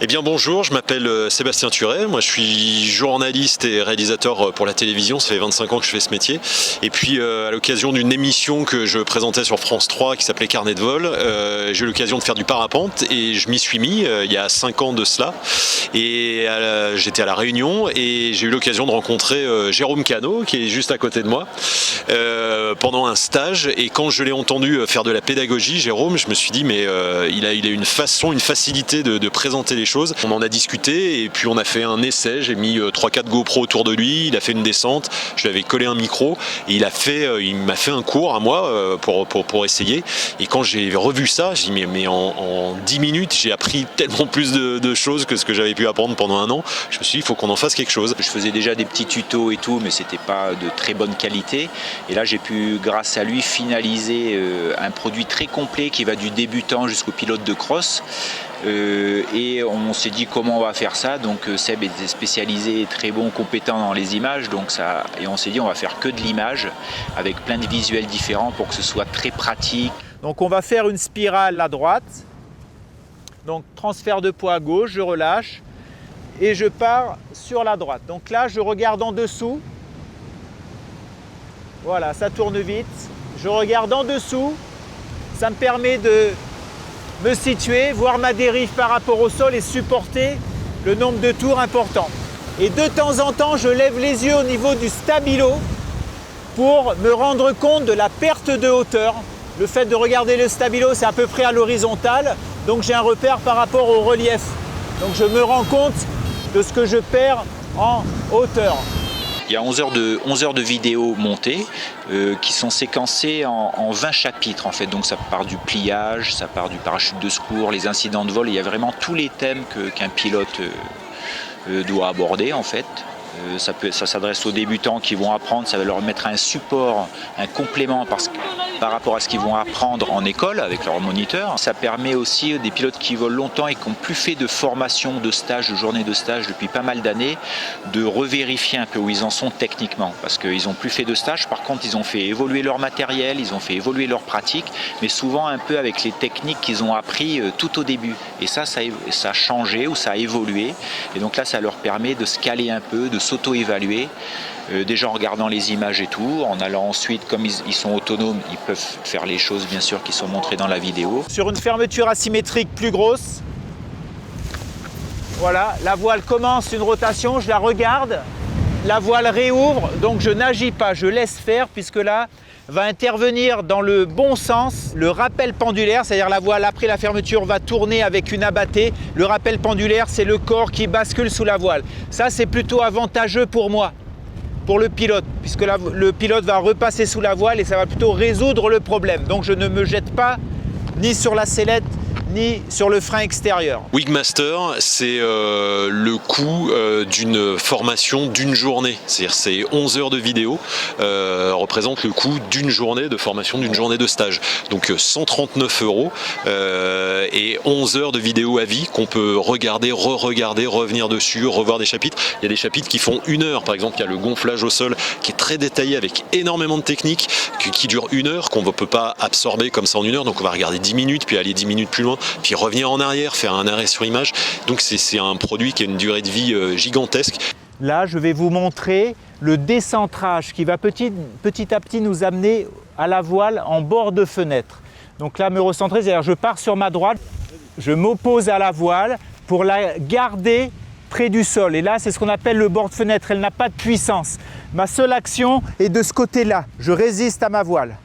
Eh bien bonjour, je m'appelle Sébastien Thuret, moi je suis journaliste et réalisateur pour la télévision, ça fait 25 ans que je fais ce métier. Et puis à l'occasion d'une émission que je présentais sur France 3 qui s'appelait Carnet de vol, j'ai eu l'occasion de faire du parapente et je m'y suis mis il y a 5 ans de cela. Et j'étais à La Réunion et j'ai eu l'occasion de rencontrer Jérôme Cano qui est juste à côté de moi pendant un stage. Et quand je l'ai entendu faire de la pédagogie, Jérôme, je me suis dit mais il a une façon, une facilité de présenter les choses. On en a discuté et puis on a fait un essai, j'ai mis 3-4 GoPro autour de lui, il a fait une descente, je lui avais collé un micro et il m'a fait un cours à moi pour essayer. Et quand j'ai revu ça, j'ai dit mais en 10 minutes j'ai appris tellement plus de choses que ce que j'avais pu apprendre pendant un an. Je me suis dit il faut qu'on en fasse quelque chose. Je faisais déjà des petits tutos et tout, mais c'était pas de très bonne qualité. Et là j'ai pu, grâce à lui, finaliser un produit très complet qui va du débutant jusqu'au pilote de cross. Et on s'est dit comment on va faire ça, donc Seb était spécialisé et très bon, compétent dans les images, et on s'est dit on va faire que de l'image avec plein de visuels différents pour que ce soit très pratique. Donc on va faire une spirale à droite, donc transfert de poids à gauche, je relâche et je pars sur la droite. Donc là je regarde en dessous, voilà ça tourne vite, je regarde en dessous, ça me permet de me situer, voir ma dérive par rapport au sol et supporter le nombre de tours important. Et de temps en temps, je lève les yeux au niveau du stabilo pour me rendre compte de la perte de hauteur. Le fait de regarder le stabilo, c'est à peu près à l'horizontale, donc j'ai un repère par rapport au relief. Donc je me rends compte de ce que je perds en hauteur. Il y a 11 heures de vidéos montées qui sont séquencées en 20 chapitres en fait. Donc ça part du pliage, ça part du parachute de secours, les incidents de vol. Il y a vraiment tous les thèmes qu'un pilote doit aborder en fait. Ça s'adresse aux débutants qui vont apprendre, ça va leur mettre un support, un complément par rapport à ce qu'ils vont apprendre en école avec leur moniteur. Ça permet aussi des pilotes qui volent longtemps et qui n'ont plus fait de formation, de stage, de journée de stage depuis pas mal d'années, de revérifier un peu où ils en sont techniquement. Parce qu'ils n'ont plus fait de stage, par contre ils ont fait évoluer leur matériel, ils ont fait évoluer leur pratique, mais souvent un peu avec les techniques qu'ils ont appris tout au début. Et ça a changé ou ça a évolué. Et donc là ça leur permet de se caler un peu, de s'auto-évaluer, déjà en regardant les images et tout, en allant ensuite, comme ils sont autonomes, ils peuvent faire les choses bien sûr qui sont montrées dans la vidéo. Sur une fermeture asymétrique plus grosse, voilà, la voile commence une rotation, je la regarde, la voile réouvre, donc je n'agis pas, je laisse faire puisque là va intervenir dans le bon sens le rappel pendulaire, c'est-à-dire la voile après la fermeture va tourner avec une abattée. Le rappel pendulaire, c'est le corps qui bascule sous la voile. Ça, c'est plutôt avantageux pour moi, pour le pilote, puisque le pilote va repasser sous la voile et ça va plutôt résoudre le problème. Donc je ne me jette pas ni sur la sellette, ni sur le frein extérieur. Wigmaster, c'est le coût d'une formation d'une journée. C'est-à-dire c'est 11 heures de vidéo représente le coût d'une journée de formation, d'une journée de stage. Donc 139 € et 11 heures de vidéo à vie qu'on peut regarder, re-regarder, revenir dessus, revoir des chapitres. Il y a des chapitres qui font 1 heure. Par exemple, il y a le gonflage au sol qui est très détaillé avec énormément de techniques qui dure 1 heure, qu'on ne peut pas absorber comme ça en 1 heure. Donc on va regarder 10 minutes, puis aller 10 minutes plus loin, puis revenir en arrière, faire un arrêt sur image. Donc c'est un produit qui a une durée de vie gigantesque. Là, je vais vous montrer le décentrage qui va petit à petit nous amener à la voile en bord de fenêtre. Donc là, me recentrer, c'est-à-dire je pars sur ma droite, je m'oppose à la voile pour la garder près du sol. Et là, c'est ce qu'on appelle le bord de fenêtre. Elle n'a pas de puissance. Ma seule action est de ce côté-là. Je résiste à ma voile.